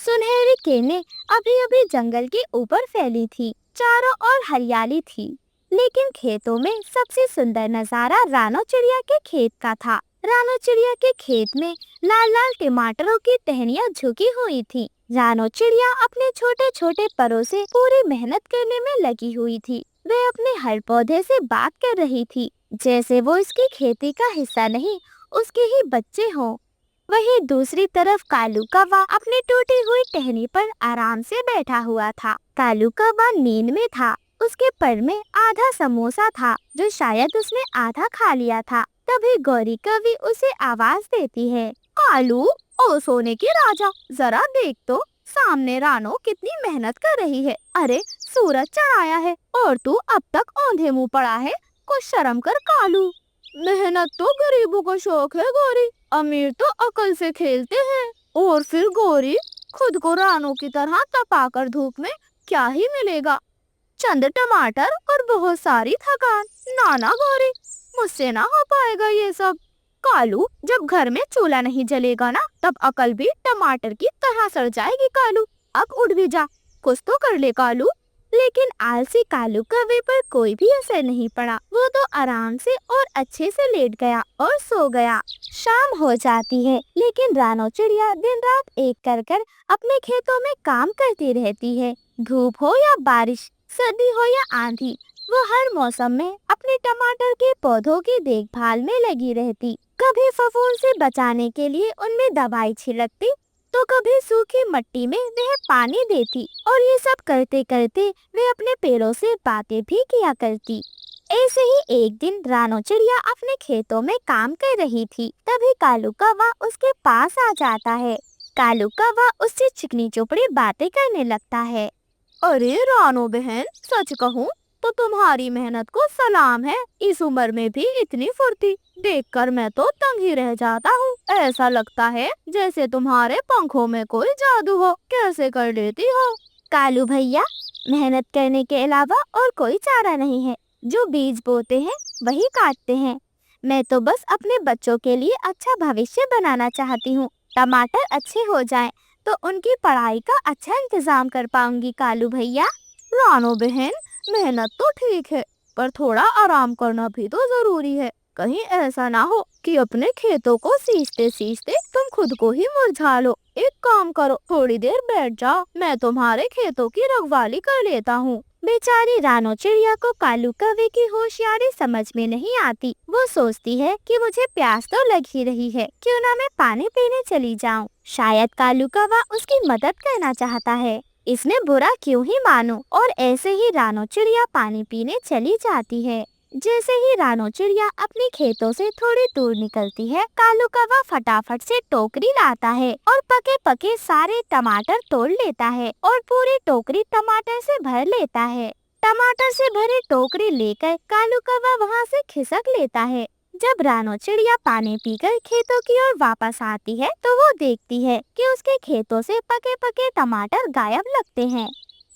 सुनहरी किरणें अभी अभी जंगल के ऊपर फैली थी। चारों ओर हरियाली थी, लेकिन खेतों में सबसे सुंदर नजारा रानो चिड़िया के खेत का था। रानो चिड़िया के खेत में लाल लाल टमाटरों की टहनियाँ झुकी हुई थी। रानो चिड़िया अपने छोटे छोटे परों से पूरी मेहनत करने में लगी हुई थी। वह अपने हर पौधे से बात कर रही थी, जैसे वो इसकी खेती का हिस्सा नहीं, उसके ही बच्चे हों। वहीं दूसरी तरफ कालू कौवा अपनी टूटी हुई टहनी पर आराम से बैठा हुआ था। कालू कौवा नींद में था। उसके पर में आधा समोसा था, जो शायद उसने आधा खा लिया था। तभी गौरी कवि उसे आवाज देती है, कालू, ओ सोने के राजा, जरा देख तो, सामने रानो कितनी मेहनत कर रही है। अरे सूरज चढ़ाया है और तू अब तक औंधे मुंह पड़ा है। कुछ शर्म कर कालू। मेहनत तो गरीबों का शौक है गौरी, अमीर तो अकल से खेलते हैं। और फिर गौरी, खुद को रानों की तरह तपाकर धूप में क्या ही मिलेगा, चंद टमाटर और बहुत सारी थकान। नाना गौरी, मुझसे ना हो पाएगा ये सब। कालू, जब घर में चूल्हा नहीं जलेगा ना, तब अकल भी टमाटर की तरह सड़ जाएगी। कालू, अब उठ भी जा, कुछ तो कर ले कालू। लेकिन आलसी कालू कौवे पर कोई भी असर नहीं पड़ा। वो तो आराम से और अच्छे से लेट गया और सो गया। शाम हो जाती है, लेकिन रानो चिड़िया दिन रात एक कर अपने खेतों में काम करती रहती है। धूप हो या बारिश, सर्दी हो या आंधी, वो हर मौसम में अपने टमाटर के पौधों की देखभाल में लगी रहती। कभी फफूंद से बचाने के लिए उनमें दवाई छिड़कती, तो कभी सूखी मिट्टी में वह पानी देती। और ये सब करते करते वे अपने पेड़ों से बातें भी किया करती। ऐसे ही एक दिन रानो चिड़िया अपने खेतों में काम कर रही थी। तभी कालू कौवा उसके पास आ जाता है। कालू कौवा उससे चिकनी चुपड़ी बातें करने लगता है। अरे रानो बहन, सच कहूँ तो तुम्हारी मेहनत को सलाम है। इस उम्र में भी इतनी फुर्ती देखकर मैं तो दंग ही रह जाता हूँ। ऐसा लगता है जैसे तुम्हारे पंखों में कोई जादू हो। कैसे कर लेती हो? कालू भैया, मेहनत करने के अलावा और कोई चारा नहीं है। जो बीज बोते हैं वही काटते हैं। मैं तो बस अपने बच्चों के लिए अच्छा भविष्य बनाना चाहती हूँ। टमाटर अच्छे हो जाएं तो उनकी पढ़ाई का अच्छा इंतजाम कर पाऊंगी। कालू भैया। रानो बहन, मेहनत तो ठीक है, पर थोड़ा आराम करना भी तो जरूरी है। कहीं ऐसा ना हो कि अपने खेतों को सींचते सींचते तुम खुद को ही मुरझा लो। एक काम करो, थोड़ी देर बैठ जाओ, मैं तुम्हारे खेतों की रखवाली कर लेता हूँ। बेचारी रानो चिड़िया को कालू कौवे की होशियारी समझ में नहीं आती। वो सोचती है कि मुझे प्यास तो लग ही रही है, क्यों ना मैं पानी पीने चली जाऊं। शायद कालू कौवा उसकी मदद करना चाहता है, इसमें बुरा क्यों ही मानो। और ऐसे ही रानो चिड़िया पानी पीने चली जाती है। जैसे ही रानो चिड़िया अपने खेतों से थोड़ी दूर निकलती है, कालू कौवा फटाफट से टोकरी लाता है और पके पके सारे टमाटर तोड़ लेता है और पूरी टोकरी टमाटर से भर लेता है। टमाटर से भरी टोकरी लेकर कालू कौवा वहाँ से खिसक लेता है। जब रानो चिड़िया पानी पीकर खेतों की ओर वापस आती है, तो वो देखती है कि उसके खेतों से पके पके टमाटर गायब लगते हैं।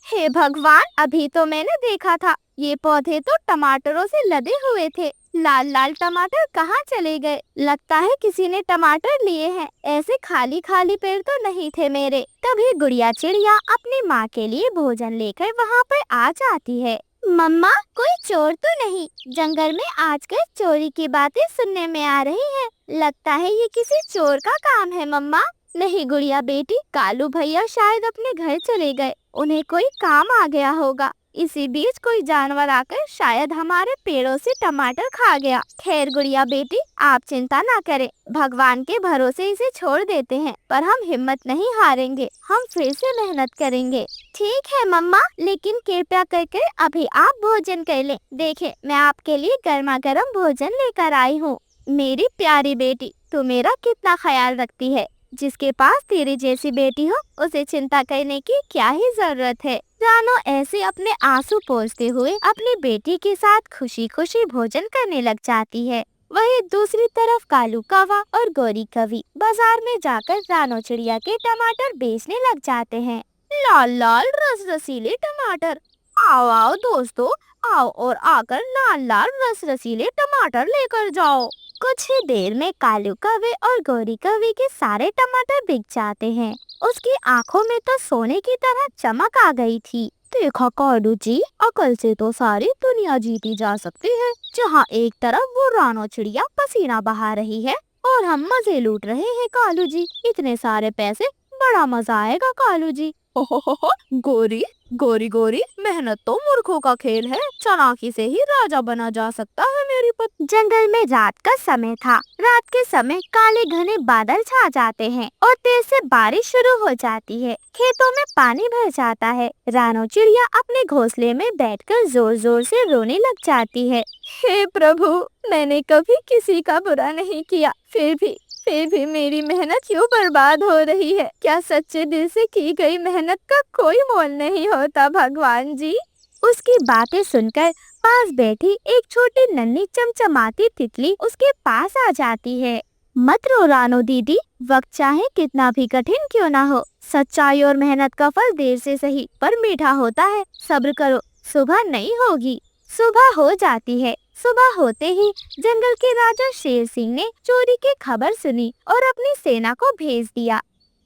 हे भगवान, अभी तो मैंने देखा था ये पौधे तो टमाटरों से लदे हुए थे। लाल लाल टमाटर कहाँ चले गए? लगता है किसी ने टमाटर लिए हैं। ऐसे खाली खाली पेड़ तो नहीं थे मेरे। तभी गुड़िया चिड़िया अपनी माँ के लिए भोजन लेकर वहाँ पर आ जाती है। मम्मा, कोई चोर तो नहीं? जंगल में आजकल चोरी की बातें सुनने में आ रही है। लगता है ये किसी चोर का काम है। मम्मा। नहीं गुड़िया बेटी, कालू भैया शायद अपने घर चले गए, उन्हें कोई काम आ गया होगा। इसी बीच कोई जानवर आकर शायद हमारे पेड़ों से टमाटर खा गया। खैर गुड़िया बेटी, आप चिंता ना करें, भगवान के भरोसे इसे छोड़ देते हैं, पर हम हिम्मत नहीं हारेंगे। हम फिर से मेहनत करेंगे। ठीक है मम्मा, लेकिन कृपया करके अभी आप भोजन कर लें। देखें, मैं आपके लिए गर्मा गर्म भोजन लेकर आई हूँ। मेरी प्यारी बेटी, तू मेरा कितना ख्याल रखती है। जिसके पास तेरी जैसी बेटी हो, उसे चिंता करने की क्या ही जरूरत है। रानो ऐसे अपने आंसू पोंछते हुए अपनी बेटी के साथ खुशी खुशी भोजन करने लग जाती है। वहीं दूसरी तरफ कालू कौवा और गौरी कवि बाजार में जाकर रानो चिड़िया के टमाटर बेचने लग जाते हैं। लाल लाल रस रसीले टमाटर, आओ आओ दोस्तों, आओ और आकर लाल लाल रस रसीले टमाटर लेकर जाओ। कुछ ही देर में कालू कौवे और गोरी कौवे के सारे टमाटर बिक जाते हैं। उसकी आंखों में तो सोने की तरह चमक आ गई थी। देखा कालू जी, अकल से तो सारी दुनिया जीती जा सकती है। जहाँ एक तरफ वो रानो चिड़िया पसीना बहा रही है और हम मजे लूट रहे हैं। कालू जी, इतने सारे पैसे, बड़ा मजा आएगा कालू जी। हो, गोरी गोरी गोरी, मेहनत तो मूर्खों का खेल है। चालाकी से ही राजा बना जा सकता है मेरी पत्नी। जंगल में रात का समय था। रात के समय काले घने बादल छा जाते हैं और तेज से बारिश शुरू हो जाती है। खेतों में पानी भर जाता है। रानो चिड़िया अपने घोंसले में बैठकर जोर जोर से रोने लग जाती है। हे प्रभु, मैंने कभी किसी का बुरा नहीं किया, फिर भी मेरी मेहनत क्यों बर्बाद हो रही है। क्या सच्चे दिल से की गई मेहनत का कोई मोल नहीं होता भगवान जी। उसकी बातें सुनकर पास बैठी एक छोटी नन्ही चमचमाती तितली उसके पास आ जाती है। मत रो रानो दीदी, वक्त चाहे कितना भी कठिन क्यों ना हो, सच्चाई और मेहनत का फल देर से सही पर मीठा होता है। सब्र करो, सुबह नहीं होगी। सुबह हो जाती है। सुबह होते ही जंगल के राजा शेर सिंह ने चोरी की खबर सुनी और अपनी सेना को भेज दिया।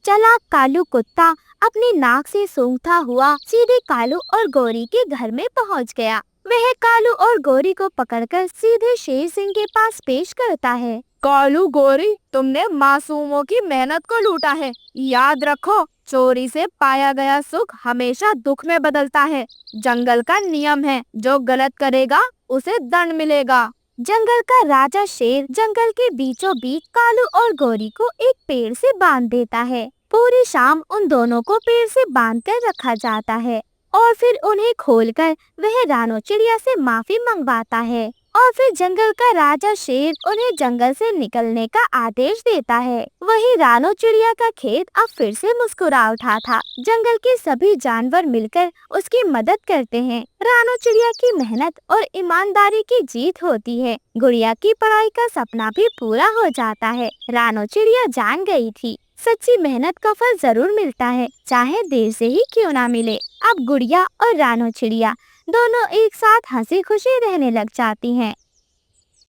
चला कालू कुत्ता अपनी नाक से सूंघता हुआ सीधे कालू और गोरी के घर में पहुंच गया। वह कालू और गोरी को पकड़कर सीधे शेर सिंह के पास पेश करता है। कालू गोरी, तुमने मासूमों की मेहनत को लूटा है। याद रखो, चोरी से पाया गया सुख हमेशा दुख में बदलता है। जंगल का नियम है, जो गलत करेगा उसे दंड मिलेगा। जंगल का राजा शेर जंगल के बीचों बीच कालू और गोरी को एक पेड़ से बांध देता है। पूरी शाम उन दोनों को पेड़ से बांधकर रखा जाता है और फिर उन्हें खोलकर वह रानो चिड़िया से माफी मंगवाता है। और फिर जंगल का राजा शेर उन्हें जंगल से निकलने का आदेश देता है। वही रानो चिड़िया का खेत अब फिर से मुस्कुरा उठा था। जंगल के सभी जानवर मिलकर उसकी मदद करते हैं। रानो चिड़िया की मेहनत और ईमानदारी की जीत होती है। गुड़िया की पढ़ाई का सपना भी पूरा हो जाता है। रानो चिड़िया जान गई थी, सच्ची मेहनत का फल जरूर मिलता है, चाहे देर से ही क्यों ना मिले। अब गुड़िया और रानो चिड़िया दोनों एक साथ हंसी खुशी रहने लग जाती हैं।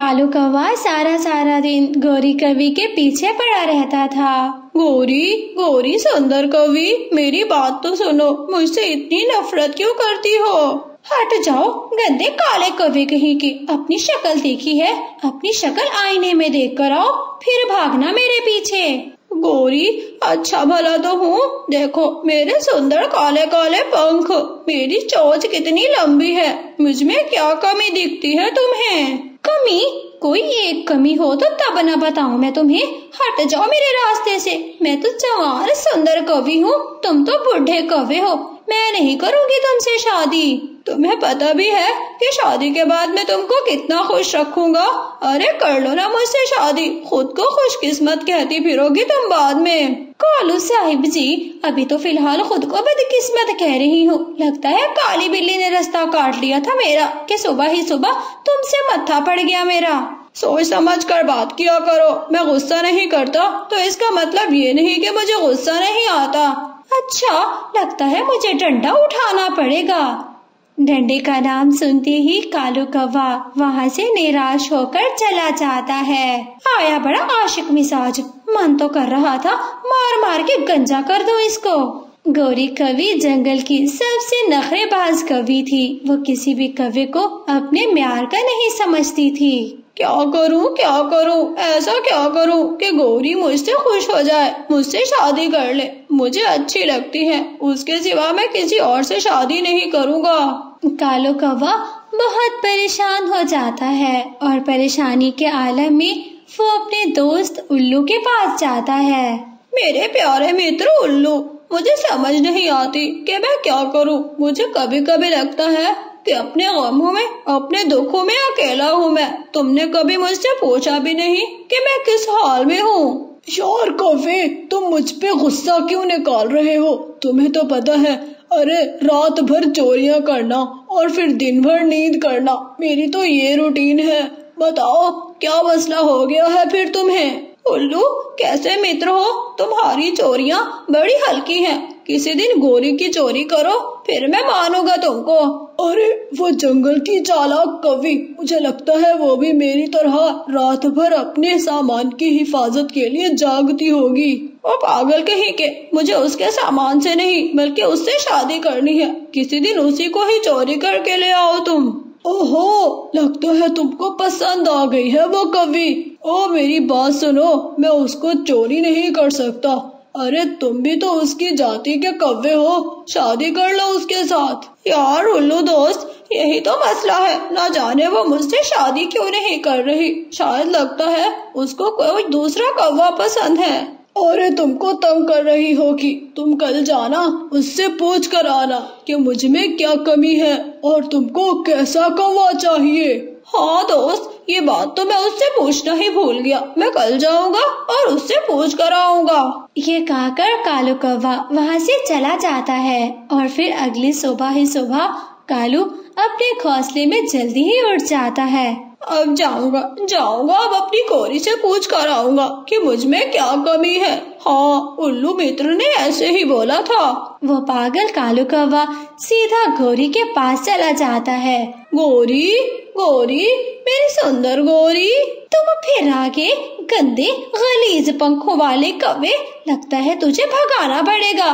कालू कौवा सारा दिन गोरी कवि के पीछे पड़ा रहता था। गोरी सुंदर कवि, मेरी बात तो सुनो, मुझसे इतनी नफरत क्यों करती हो? हट जाओ गंदे काले कवि कहीं की। अपनी शक्ल देखी है? अपनी शक्ल आईने में देख कर आओ, फिर भागना मेरे पीछे। गोरी, अच्छा भला तो हूँ। देखो मेरे सुंदर काले काले पंख, मेरी चोंच कितनी लंबी है। मुझ में क्या कमी दिखती है तुम्हें? कमी? कोई एक कमी हो तो तब न बताऊं मैं तुम्हें। हट जाओ मेरे रास्ते से। मैं तो जवान सुंदर कवि हूँ, तुम तो बूढ़े कवि हो। मैं नहीं करूँगी तुमसे शादी। तुम्हें पता भी है कि शादी के बाद मैं तुमको कितना खुश रखूंगा। अरे कर लो ना मुझसे शादी, खुद को खुशकिस्मत कहती फिरोगी तुम बाद में। कालू साहिब जी, अभी तो फिलहाल खुद को बदकिस्मत कह रही हूँ। लगता है काली बिल्ली ने रास्ता काट लिया था मेरा, कि सुबह ही सुबह तुमसे मत्था पड़ गया मेरा। सोच समझ कर बात किया करो। मैं गुस्सा नहीं करता तो इसका मतलब ये नहीं कि मुझे गुस्सा नहीं आता। अच्छा, लगता है मुझे डंडा उठाना पड़ेगा। डंडे का नाम सुनते ही कालू कौवा वहाँ से निराश होकर चला जाता है। आया बड़ा आशिक मिजाज, मन तो कर रहा था मार मार के गंजा कर दूं इसको। गोरी कवि जंगल की सबसे नखरेबाज कवि थी। वो किसी भी कवि को अपने म्यार का नहीं समझती थी। क्या करूं, ऐसा क्या करूं कि गोरी मुझसे खुश हो जाए, मुझसे शादी कर ले। मुझे अच्छी लगती है, उसके सिवा मैं किसी और से शादी नहीं करूंगा। कालू कौवा बहुत परेशान हो जाता है और परेशानी के आलम में वो अपने दोस्त उल्लू के पास जाता है। मेरे प्यारे मित्र उल्लू, मुझे समझ नहीं आती कि मैं क्या करूं। मुझे कभी कभी लगता है कि अपने गमों में, अपने दुखों में अकेला हूँ मैं। तुमने कभी मुझसे पूछा भी नहीं कि मैं किस हाल में हूँ। यार कौवे, तुम मुझ पे गुस्सा क्यों निकाल रहे हो? तुम्हें तो पता है, अरे रात भर चोरियां करना और फिर दिन भर नींद करना, मेरी तो ये रूटीन है। बताओ क्या मसला हो गया है फिर तुम्हें? उल्लू, कैसे मित्र हो? तुम्हारी चोरियां बड़ी हल्की हैं। किसी दिन गोरी की चोरी करो, फिर मैं मानूंगा तुमको। अरे वो जंगल की चालाक कवि, मुझे लगता है वो भी मेरी तरह रात भर अपने सामान की हिफाजत के लिए जागती होगी। वो पागल कहीं के, मुझे उसके सामान से नहीं बल्कि उससे शादी करनी है। किसी दिन उसी को ही चोरी करके ले आओ तुम। ओहो, लगता है तुमको पसंद आ गई है वो कवि। ओ मेरी बात सुनो, मैं उसको चोरी नहीं कर सकता। अरे तुम भी तो उसकी जाति के कव्वे हो, शादी कर लो उसके साथ। यार उल्लू दोस्त, यही तो मसला है, ना जाने वो मुझसे शादी क्यों नहीं कर रही। शायद लगता है उसको कोई दूसरा कौवा पसंद है। अरे तुमको तंग कर रही होगी, तुम कल जाना उससे पूछ कर आना कि मुझ में क्या कमी है और तुमको कैसा कौवा चाहिए। हाँ दोस्त, ये बात तो मैं उससे पूछना ही भूल गया। मैं कल जाऊंगा और उससे पूछ कर आऊंगा। ये कहकर कालू कौवा वहाँ से चला जाता है और फिर अगली सुबह ही सुबह कालू अपने घोंसले में जल्दी ही उठ जाता है। अब जाऊंगा अब अपनी कोरी से पूछ कर आऊंगा कि मुझ में क्या कमी है। हाँ, उल्लू मित्र ने ऐसे ही बोला था। वो पागल कालू कौवा सीधा गोरी के पास चला जाता है। गोरी गोरी, मेरी सुंदर गोरी। तुम फिर आगे गंदे गलीज पंखों वाले कौवे, लगता है तुझे भगाना पड़ेगा।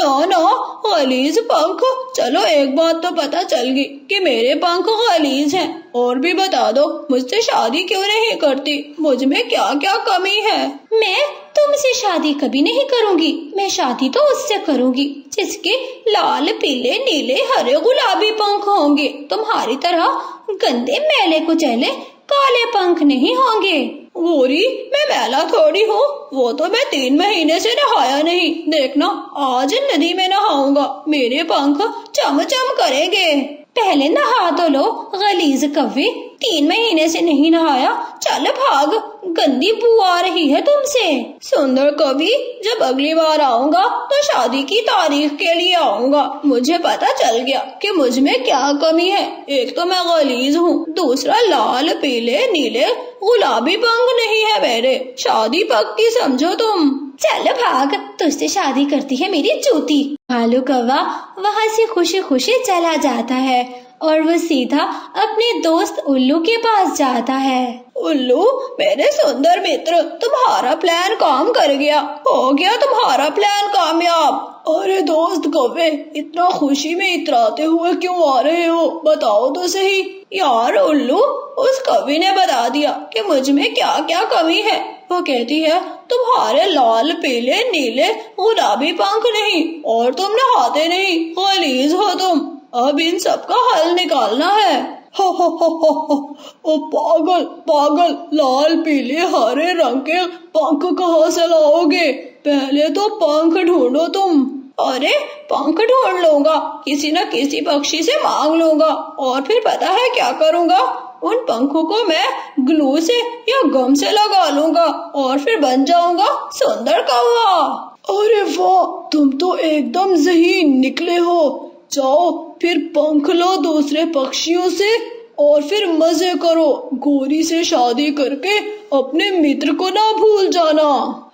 ना गलीज पंख, चलो एक बात तो पता चल गई कि मेरे पंख गलीज हैं। और भी बता दो, मुझसे शादी क्यों नहीं करती? मुझ में क्या क्या कमी है? मैं तुमसे शादी कभी नहीं करूंगी। मैं शादी तो उससे करूंगी जिसके लाल पीले नीले हरे गुलाबी पंख होंगे। तुम्हारी तरह गंदे मैले कुचैले काले पंख नहीं होंगे। गोरी, मैं मैला थोड़ी हूँ, वो तो मैं 3 महीने से नहाया नहीं। देखना, आज नदी में नहाऊंगा, मेरे पंख चमचम करेंगे। पहले नहा तो लो गलीज कव्वे, 3 महीने से नहीं नहाया। चल भाग, गंदी बू आ रही है तुमसे। सुंदर कवि, जब अगली बार आऊंगा तो शादी की तारीख के लिए आऊंगा। मुझे पता चल गया कि मुझ में क्या कमी है। एक तो मैं गलीज हूँ, दूसरा लाल पीले नीले गुलाबी पंख नहीं है मेरे। शादी पक्की समझो तुम। चल भाग, तुझसे शादी करती है मेरी चूती। कालू कौवा वहाँ से खुशी खुशी चला जाता है और वो सीधा अपने दोस्त उल्लू के पास जाता है। उल्लू, मेरे सुंदर मित्र, तुम्हारा प्लान काम कर गया। हो गया तुम्हारा प्लान कामयाब। अरे दोस्त कौवे, इतना खुशी में इतराते हुए क्यों आ रहे हो? बताओ तो सही। यार उल्लू, उस कवि ने बता दिया कि मुझ में क्या क्या कमी है। वो कहती है तुम्हारे लाल पीले नीले गुलाबी पंख नहीं, और तुम नहाते नहीं, गलीज हो तुम। अब इन सब का हल निकालना है। ओ पागल, लाल पीले हरे रंग के पंख कहाँ से लाओगे? पहले तो पंख ढूंढो तुम। अरे पंख ढूंढ लूंगा, किसी न किसी पक्षी से मांग लूंगा, और फिर पता है क्या करूंगा? उन पंखों को मैं ग्लू से या गम से लगा लूंगा और फिर बन जाऊंगा सुंदर कौवा। अरे वाह, तुम तो एकदम ज़हीन निकले हो। जाओ फिर पंख लो दूसरे पक्षियों से और फिर मजे करो। गोरी से शादी करके अपने मित्र को ना भूल जाना।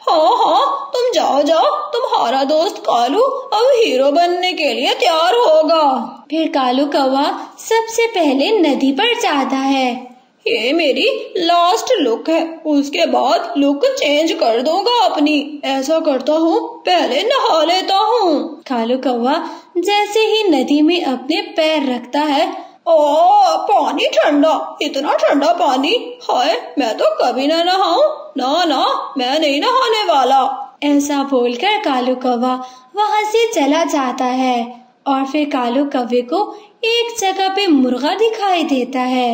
हाँ, तुम जाओ, तुम्हारा दोस्त कालू अब हीरो बनने के लिए तैयार होगा। फिर कालू कौवा सबसे पहले नदी पर जाता है। ये मेरी लास्ट लुक है, उसके बाद लुक चेंज कर दूंगा अपनी। ऐसा करता हूँ, पहले नहा लेता हूँ। कालू कौवा जैसे ही नदी में अपने पैर रखता है, ओ पानी ठंडा, इतना ठंडा पानी, हाय मैं तो कभी ना नहाऊं। ना, मैं नहीं नहाने वाला। ऐसा बोलकर कालू कौवा वहाँ से चला जाता है और फिर कालू कौवे को एक जगह पे मुर्गा दिखाई देता है।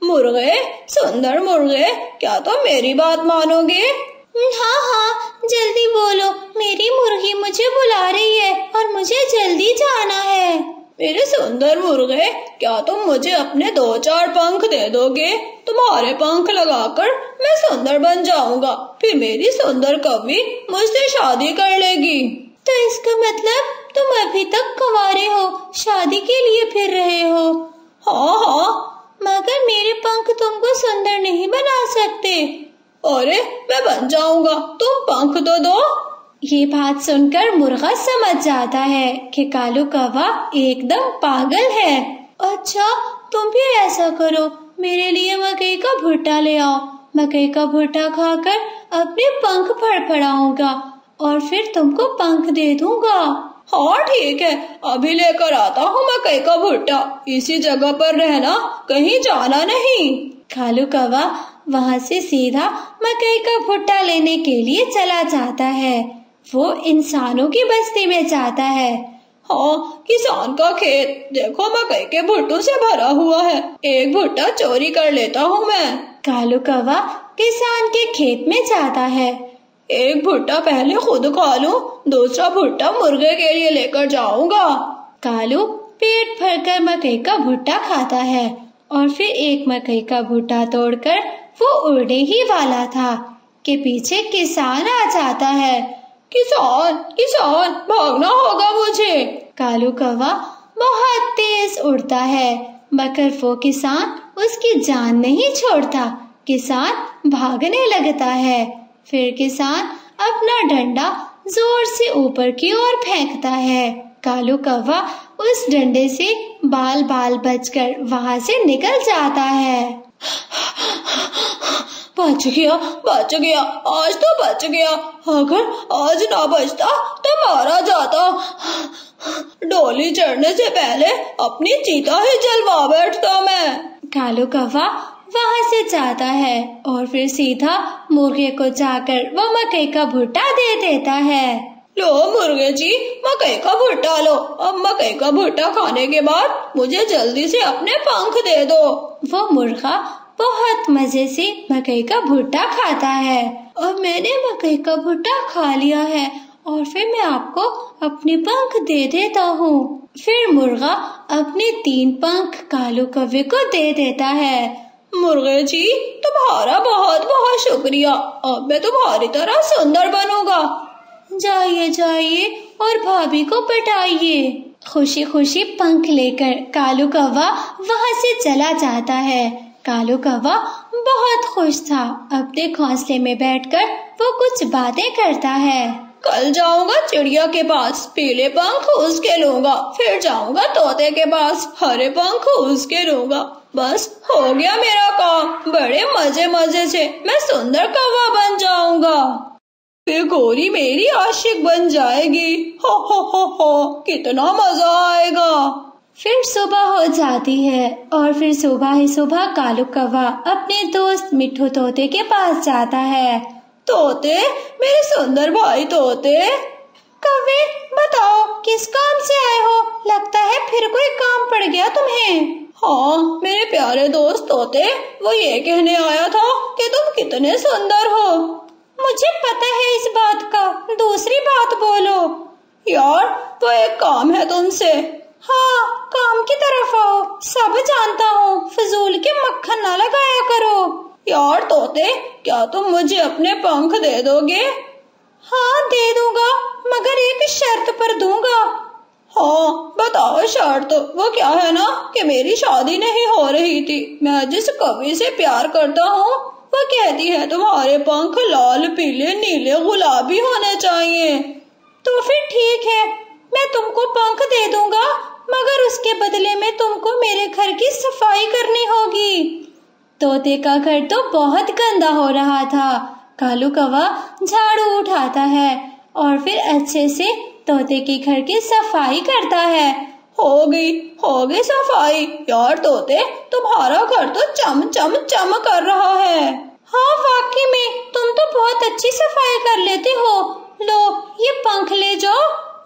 मुर्गे, सुंदर मुर्गे, क्या तुम मेरी बात मानोगे? हाँ, जल्दी बोलो, मेरी मुर्गी मुझे बुला रही है और मुझे जल्दी जाना है। मेरे सुंदर मुर्गे, क्या तुम मुझे अपने 2-4 पंख दे दोगे? तुम्हारे पंख लगाकर मैं सुंदर बन जाऊंगा, फिर मेरी सुंदर कवि मुझसे शादी कर लेगी। तो इसका मतलब तुम अभी तक कुंवारे हो, शादी के लिए फिर रहे हो? हाँ, मगर मेरे पंख तुमको सुंदर नहीं बना सकते। अरे मैं बन जाऊंगा, तुम पंख तो दो। ये बात सुनकर मुर्गा समझ जाता है कि कालू कौवा एकदम पागल है अच्छा, तुम भी ऐसा करो, मेरे लिए मकई का भुट्टा ले आओ। मकई का भुट्टा खाकर अपने पंख फड़फड़ाऊंगा और फिर तुमको पंख दे दूंगा। हाँ ठीक है, अभी लेकर आता हूँ मकई का भुट्टा। इसी जगह पर रहना, कहीं जाना नहीं। कालू कौवा वहाँ से सीधा मकई का भुट्टा लेने के लिए चला जाता है। वो इंसानों की बस्ती में जाता है। हाँ, किसान का खेत देखो मकई के भुट्टों से भरा हुआ है। एक भुट्टा चोरी कर लेता हूँ मैं। कालू कौवा किसान के खेत में जाता है। एक भुट्टा पहले खुद खा लूं, दूसरा भुट्टा मुर्गे के लिए लेकर जाऊंगा। कालू पेट भरकर मकई का भुट्टा खाता है और फिर एक मकई का भुट्टा तोड़कर वो उड़ने ही वाला था कि पीछे किसान आ जाता है। किसान किसान, भागना होगा मुझे। कालू कौवा बहुत तेज उड़ता है मगर वो किसान उसकी जान नहीं छोड़ता। किसान भागने लगता है। फिर किसान अपना डंडा जोर से ऊपर की ओर फेंकता है। कालू कौवा उस डंडे से बाल बाल बचकर वहां से निकल जाता है। बच गया, आज तो बच गया। अगर आज ना बचता तो मारा जाता। डोली चढ़ने से पहले अपनी चीता ही जलवा बैठता मैं। कालू कौवा वहां से जाता है और फिर सीधा मुर्गे को जाकर वो मकई का भुट्टा दे देता है। लो मुर्गे जी, मकई का भुट्टा लो। अब मकई का भुट्टा खाने के बाद मुझे जल्दी से अपने पंख दे दो। वो मुर्गा बहुत मजे से मकई का भुट्टा खाता है। अब मैंने मकई का भुट्टा खा लिया है और फिर मैं आपको अपने पंख दे देता हूँ। फिर मुर्गा अपने 3 पंख कालू कौवे को दे देता है। मुर्गे जी, तुम्हारा बहुत बहुत शुक्रिया। अब मैं तुम्हारी तरह सुंदर बनूंगा। जाइए जाइए और भाभी को पटाइए। खुशी खुशी पंख लेकर कालू कौवा वहाँ से चला जाता है। कालू कौवा बहुत खुश था। अपने घोंसले में बैठकर वो कुछ बातें करता है। कल जाऊंगा चिड़िया के पास, पीले पंख उसके लूंगा। फिर जाऊंगा तोते के पास, हरे पंख उसके लूंगा। बस हो गया मेरा काम। बड़े मजे मजे से मैं सुंदर कौवा बन जाऊंगा। फिर गोरी मेरी आशिक बन जाएगी। हो, कितना मजा आएगा। फिर सुबह हो जाती है और फिर सुबह ही सुबह कालू कौवा अपने दोस्त मिट्ठू तोते के पास जाता है। तोते, मेरे सुंदर भाई तोते। कौवे, बताओ किस काम से आए हो? लगता है फिर कोई काम पड़ गया तुम्हें। हाँ मेरे प्यारे दोस्त तोते, वो ये कहने आया था कि तुम कितने सुंदर हो। मुझे पता है इस बात का, दूसरी बात बोलो। यार तो एक काम है तुमसे। हाँ, काम की तरफ आओ। सब जानता हूँ, फजूल के मक्खन ना लगाया करो। यार तोते, क्या तुम मुझे अपने पंख दे दोगे? हाँ दे दूंगा, मगर एक शर्त पर दूंगा। हाँ बताओ शर्त। वो क्या है ना कि मेरी शादी नहीं हो रही थी। मैं जिस कवि से प्यार करता हूँ वो कहती है तुम्हारे पंख लाल पीले नीले गुलाबी होने चाहिए। तो फिर ठीक है, मैं तुमको पंख दे दूंगा, मगर उसके बदले में तुमको मेरे घर की सफाई करनी होगी। तोते का घर तो बहुत गंदा हो रहा था। कालू कौवा झाड़ू उठाता है और फिर अच्छे से तोते के घर की सफाई करता है। हो गई सफाई। यार तोते, तुम्हारा घर तो चम चम चम कर रहा है। हाँ वाकई में, तुम तो बहुत अच्छी सफाई कर लेते हो। लो ये पंख ले जाओ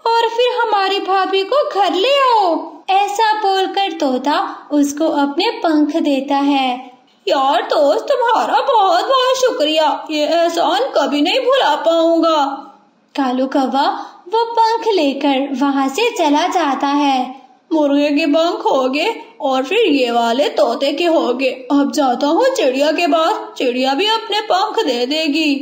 और फिर हमारी भाभी को घर ले आओ। ऐसा बोलकर तोता उसको अपने पंख देता है। यार दोस्त, तुम्हारा बहुत बहुत शुक्रिया। ये एहसान कभी नहीं भुला पाऊंगा। कालू कौवा वो पंख लेकर वहाँ से चला जाता है। मुर्गे के पंख हो गए और फिर ये वाले तोते के हो गए। अब जाता हूँ चिड़िया के पास, चिड़िया भी अपने पंख दे देगी।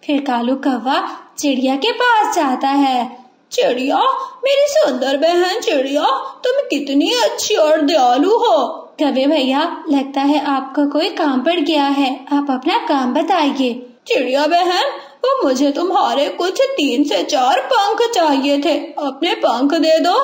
फिर कालू कौवा चिड़िया के पास जाता है। चिड़िया, मेरी सुंदर बहन चिड़िया, तुम कितनी अच्छी और दयालु हो। कौवे भैया, लगता है आपका कोई काम पड़ गया है, आप अपना काम बताइए। चिड़िया बहन, वो मुझे तुम्हारे कुछ 3 से 4 पंख चाहिए थे, अपने पंख दे दो।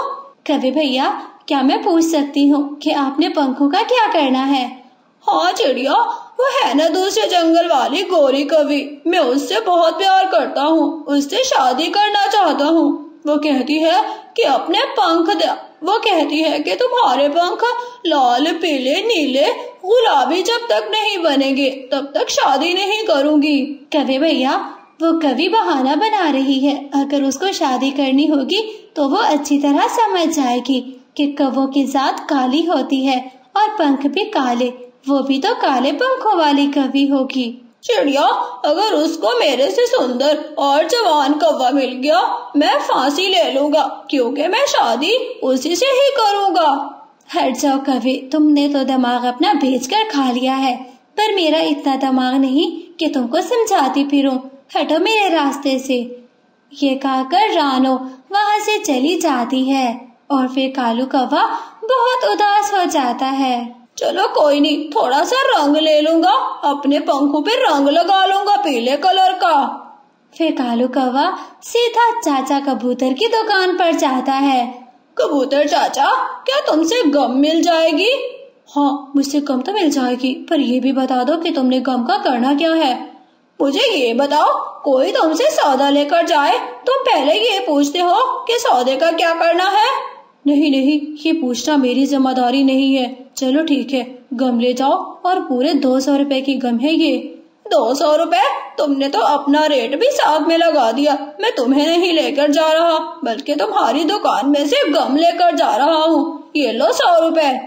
कौवे भैया, क्या मैं पूछ सकती हूँ कि आपने पंखों का क्या करना है? हाँ चिड़िया, वो है ना दूसरे जंगल वाली गौरी कवि, मैं उससे बहुत प्यार करता हूँ, उससे शादी करना चाहता हूँ। वो कहती है कि अपने पंख दे, वो कहती है कि तुम्हारे पंख लाल पीले नीले गुलाबी जब तक नहीं बनेंगे तब तक शादी नहीं करूँगी। कवि भैया, वो कवि बहाना बना रही है। अगर उसको शादी करनी होगी तो वो अच्छी तरह समझ जाएगी कि कौवों की जात काली होती है और पंख भी काले, वो भी तो काले पंखों वाली कवि होगी। चिड़िया, अगर उसको मेरे से सुंदर और जवान कौवा मिल गया, मैं फांसी ले लूंगा, क्योंकि मैं शादी उसी से ही करूंगा। हट जाओ कवि, तुमने तो दिमाग अपना बेचकर खा लिया है, पर मेरा इतना दिमाग नहीं कि तुमको समझाती फिरूं। हटो मेरे रास्ते से। ये कहकर रानो वहाँ से चली जाती है और फिर कालू कौवा बहुत उदास हो जाता है। चलो कोई नहीं, थोड़ा सा रंग ले लूंगा, अपने पंखों पे रंग लगा लूंगा पीले कलर का। फिर कालू कौवा सीधा चाचा कबूतर की दुकान पर जाता है। कबूतर चाचा, क्या तुमसे गम मिल जाएगी? हाँ, मुझसे गम तो मिल जाएगी, पर ये भी बता दो कि तुमने गम का करना क्या है। मुझे ये बताओ, कोई तुमसे सौदा लेकर जाए, तुम पहले ये पूछते हो कि सौदे का क्या करना है? नहीं नहीं, ये पूछना मेरी जिम्मेदारी नहीं है। चलो ठीक है, गम ले जाओ और पूरे 200 रुपए की गम है ये। 200 रुपए? तुमने तो अपना रेट भी साथ में लगा दिया। मैं तुम्हें नहीं लेकर जा रहा, बल्कि तुम्हारी दुकान में से गम लेकर जा रहा हूँ। ये लो 100 रुपए।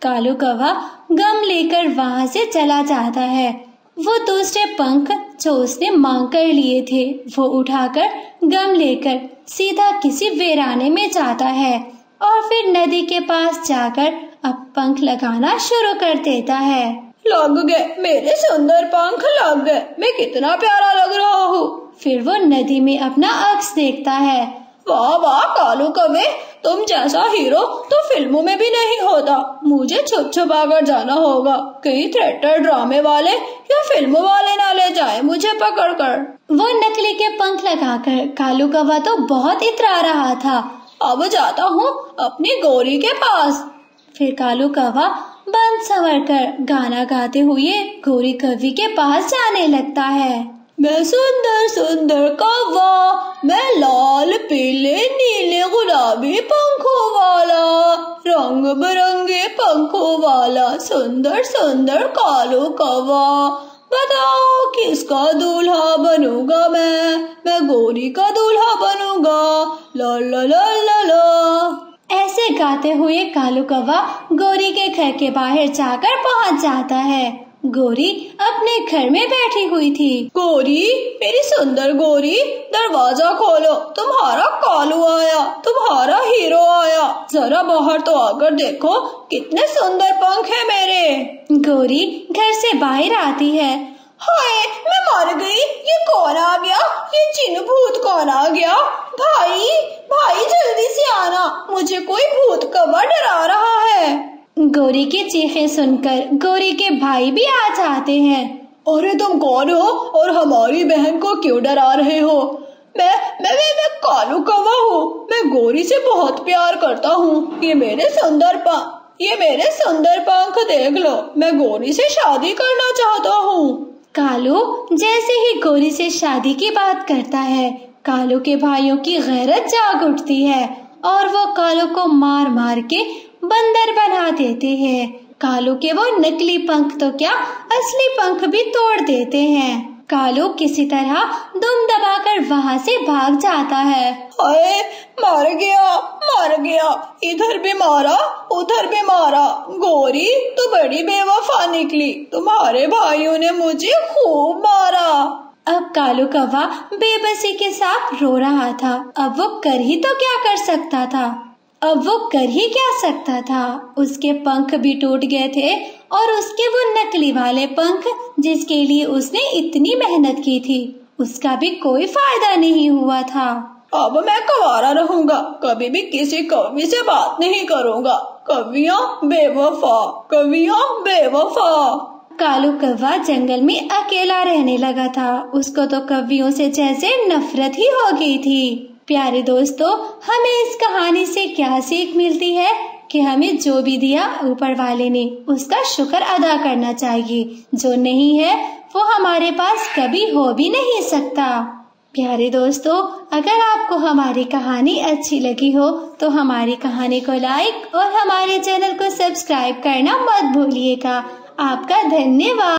कालू कौवा गम लेकर वहाँ से चला जाता है। वो दूसरे पंख जो उसने मांग कर लिए थे वो उठाकर गम लेकर सीधा किसी वीराने में जाता है और फिर नदी के पास जाकर अब पंख लगाना शुरू कर देता है। लग गए, मेरे सुंदर पंख लग गए, मैं कितना प्यारा लग रहा हूँ। फिर वो नदी में अपना अक्स देखता है। वाह वाह कालू कौवे, तुम जैसा हीरो तो फिल्मों में भी नहीं होता। मुझे छुप छुपा कर जाना होगा, कहीं थिएटर ड्रामे वाले या फिल्मों वाले ना ले जाए मुझे पकड़कर। वो नकली के पंख लगाकर कालू कौवा तो बहुत इतरा रहा था। अब जाता हूँ अपनी गौरी के पास। फिर कालू कौवा बंद संवर कर गाना गाते हुए गौरी कवि के पास जाने लगता है। मैं सुंदर सुंदर कौवा, मैं लाल पीले नीले गुलाबी पंखों वाला, रंग बिरंगे पंखों वाला सुंदर सुंदर कालू कौवा। बताओ किसका दूल्हा बनूंगा मैं गौरी का दूल्हा बनूंगा। ला ला ला ला ला। ऐसे गाते हुए कालू कौवा गौरी के घर के बाहर जाकर पहुंच जाता है। गौरी अपने घर में बैठी हुई थी। गौरी, मेरी सुंदर गौरी, दरवाजा खोलो, तुम्हारा कालू आया, तुम्हारा हीरो आया। जरा बाहर तो आकर देखो, कितने सुंदर पंख है मेरे। गौरी घर से बाहर आती है। हाय, मैं मर गई, ये कौन आ गया? ये जिन भूत कौन आ गया? भाई भाई जल्दी से आना, मुझे कोई भूत कौवा डरा रहा है। गौरी की चीखें सुनकर गौरी के भाई भी आ जाते हैं। अरे तुम कौन हो और हमारी बहन को क्यों डरा रहे हो? मैं कालू कौवा हूँ। मैं गौरी से बहुत प्यार करता हूँ। ये मेरे सुंदर पंख देख लो, मैं गौरी से शादी करना चाहता हूँ। कालू जैसे ही गौरी से शादी की बात करता है, कालू के भाइयों की गैरत जाग उठती है और वो कालू को मार मार के बंदर बना देते हैं। कालू के वो नकली पंख तो क्या, असली पंख भी तोड़ देते हैं। कालू किसी तरह दुम दबाकर वहाँ से भाग जाता है। हाय, मर गया, इधर भी मारा उधर भी मारा। गौरी तो बड़ी बेवफा निकली, तुम्हारे भाइयों ने मुझे खूब मारा। अब कालू कौवा बेबसी के साथ रो रहा था। अब वो कर ही क्या सकता था। उसके पंख भी टूट गए थे और उसके वो नकली वाले पंख जिसके लिए उसने इतनी मेहनत की थी, उसका भी कोई फायदा नहीं हुआ था। अब मैं कुंवारा रहूंगा, कभी भी किसी कवि से बात नहीं करूंगा। कवियाँ बेवफा। कालू कौवा जंगल में अकेला रहने लगा था। उसको तो कवियों से जैसे नफरत ही हो गई थी। प्यारे दोस्तों, हमें इस कहानी से क्या सीख मिलती है कि हमें जो भी दिया ऊपर वाले ने उसका शुक्र अदा करना चाहिए। जो नहीं है वो हमारे पास कभी हो भी नहीं सकता। प्यारे दोस्तों, अगर आपको हमारी कहानी अच्छी लगी हो तो हमारी कहानी को लाइक और हमारे चैनल को सब्सक्राइब करना मत भूलिएगा। आपका धन्यवाद।